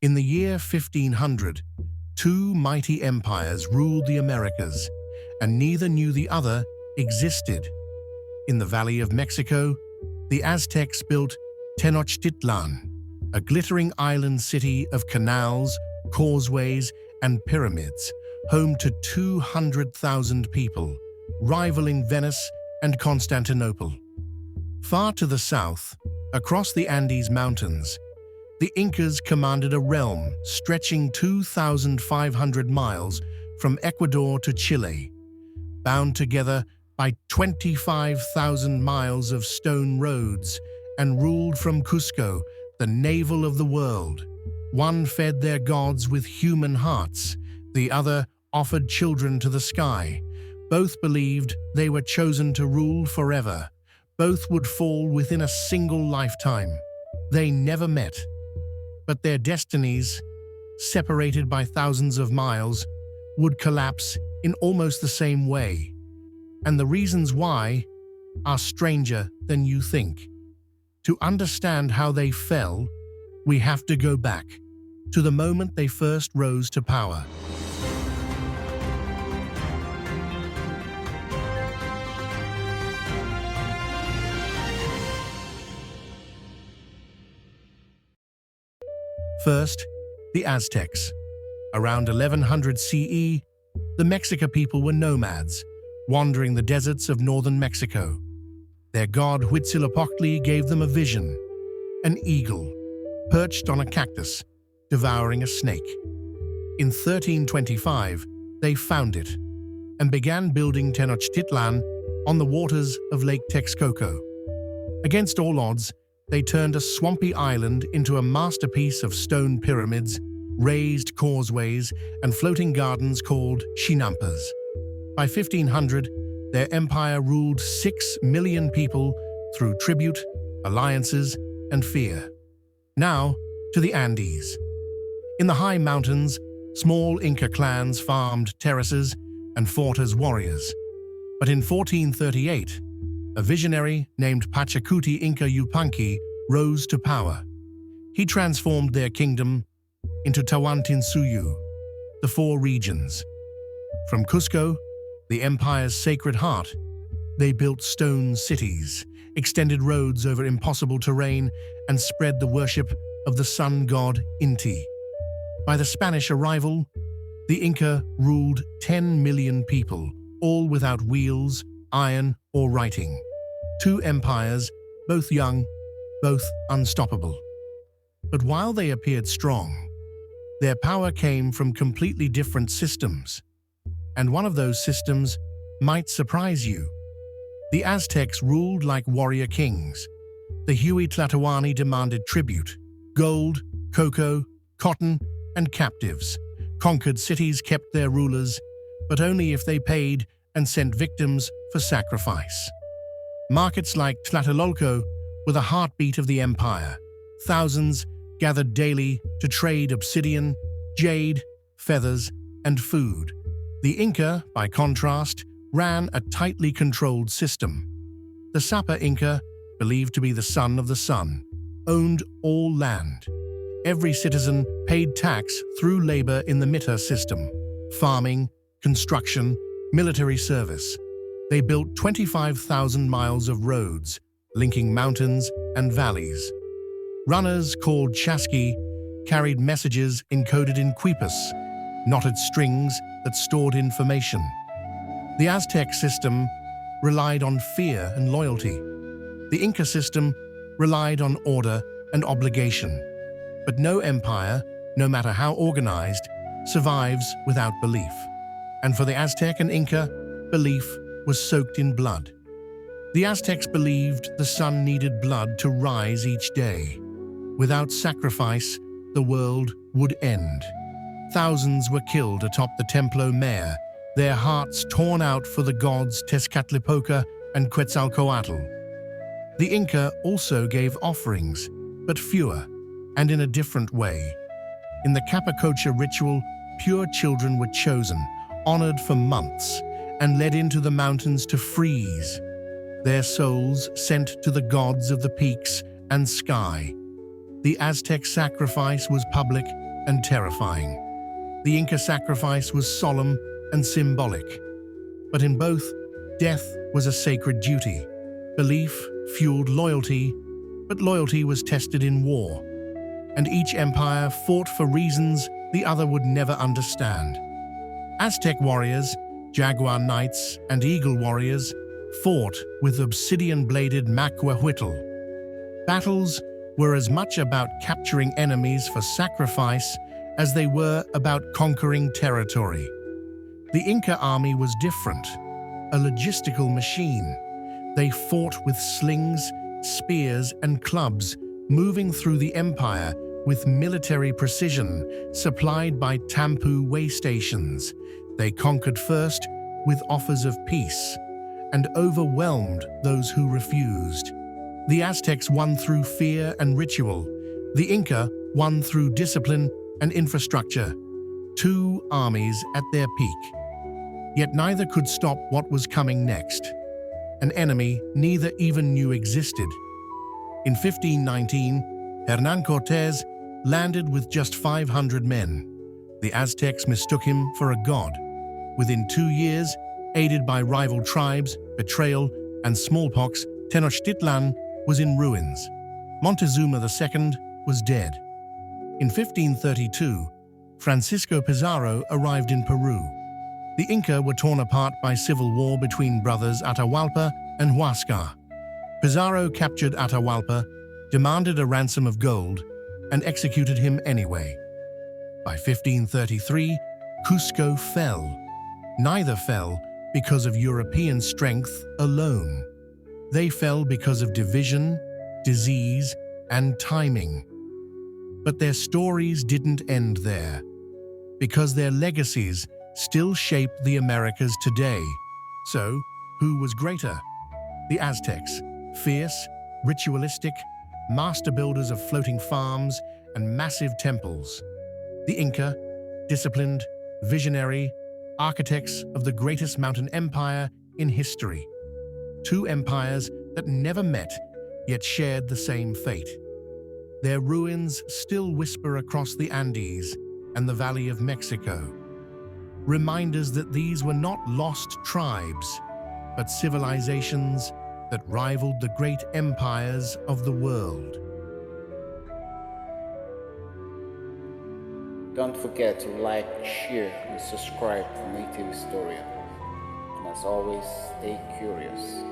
In the year 1500, two mighty empires ruled the Americas, and neither knew the other existed. In the Valley of Mexico, the Aztecs built Tenochtitlan, a glittering island city of canals, causeways, and pyramids, home to 200,000 people, rivaling Venice and Constantinople. Far to the south, across the Andes Mountains, the Incas commanded a realm stretching 2,500 miles from Ecuador to Chile, bound together by 25,000 miles of stone roads, and ruled from Cusco, the navel of the world. One fed their gods with human hearts, the other offered children to the sky. Both believed they were chosen to rule forever. Both would fall within a single lifetime. They never met, but their destinies, separated by thousands of miles, would collapse in almost the same way. And the reasons why are stranger than you think. To understand how they fell, we have to go back to the moment they first rose to power. First, the Aztecs. Around 1100 CE, the Mexica people were nomads, wandering the deserts of northern Mexico. Their god Huitzilopochtli gave them a vision: an eagle, perched on a cactus, devouring a snake. In 1325, they found it and began building Tenochtitlan on the waters of Lake Texcoco. Against all odds, they turned a swampy island into a masterpiece of stone pyramids, raised causeways, and floating gardens called chinampas. By 1500, their empire ruled 6 million people through tribute, alliances, and fear. Now, to the Andes. In the high mountains, small Inca clans farmed terraces and fought as warriors. But in 1438, a visionary named Pachacuti Inca Yupanqui rose to power. He transformed their kingdom into Tawantinsuyu, the 4 regions. From Cusco, the empire's sacred heart, they built stone cities, extended roads over impossible terrain, and spread the worship of the sun god Inti. By the Spanish arrival, the Inca ruled 10 million people, all without wheels, iron, or writing. 2 empires, both young, both unstoppable. But while they appeared strong, their power came from completely different systems. And one of those systems might surprise you. The Aztecs ruled like warrior kings. The Huitlatawani demanded tribute: gold, cocoa, cotton, and captives. Conquered cities kept their rulers, but only if they paid and sent victims for sacrifice. Markets like Tlatelolco were the heartbeat of the empire. Thousands gathered daily to trade obsidian, jade, feathers, and food. The Inca, by contrast, ran a tightly controlled system. The Sapa Inca, believed to be the son of the sun, owned all land. Every citizen paid tax through labor in the Mita system: farming, construction, military service. They built 25,000 miles of roads, linking mountains and valleys. Runners called chasqui carried messages encoded in quipus, knotted strings that stored information. The Aztec system relied on fear and loyalty. The Inca system relied on order and obligation. But no empire, no matter how organized, survives without belief. And for the Aztec and Inca, belief was soaked in blood. The Aztecs believed the sun needed blood to rise each day. Without sacrifice, the world would end. Thousands were killed atop the Templo Mayor, their hearts torn out for the gods Tezcatlipoca and Quetzalcoatl. The Inca also gave offerings, but fewer, and in a different way. In the Capacocha ritual, pure children were chosen, honored for months, and led into the mountains to freeze, their souls sent to the gods of the peaks and sky. The Aztec sacrifice was public and terrifying. The Inca sacrifice was solemn and symbolic, but in both, death was a sacred duty. Belief fueled loyalty, but loyalty was tested in war, and each empire fought for reasons the other would never understand. Aztec warriors, jaguar knights, and eagle warriors fought with obsidian-bladed macuahuitl. Battles were as much about capturing enemies for sacrifice as they were about conquering territory. The Inca army was different, a logistical machine. They fought with slings, spears, and clubs, moving through the empire with military precision supplied by tampu way stations. They conquered first with offers of peace and overwhelmed those who refused. The Aztecs won through fear and ritual. The Inca won through discipline and infrastructure. Two armies at their peak. Yet neither could stop what was coming next. An enemy neither even knew existed. In 1519, Hernán Cortés landed with just 500 men. The Aztecs mistook him for a god. Within 2 years, aided by rival tribes, betrayal, and smallpox, Tenochtitlan was in ruins. Montezuma II was dead. In 1532, Francisco Pizarro arrived in Peru. The Inca were torn apart by civil war between brothers Atahualpa and Huáscar. Pizarro captured Atahualpa, demanded a ransom of gold, and executed him anyway. By 1533, Cusco fell. Neither fell because of European strength alone. They fell because of division, disease, and timing. But their stories didn't end there, because their legacies still shape the Americas today. So, who was greater? The Aztecs, fierce, ritualistic, master builders of floating farms and massive temples. The Inca, disciplined, visionary, architects of the greatest mountain empire in history. Two empires that never met, yet shared the same fate. Their ruins still whisper across the Andes and the Valley of Mexico. Reminders that these were not lost tribes, but civilizations that rivaled the great empires of the world. Don't forget to like, share, and subscribe to Native Historian. And as always, stay curious.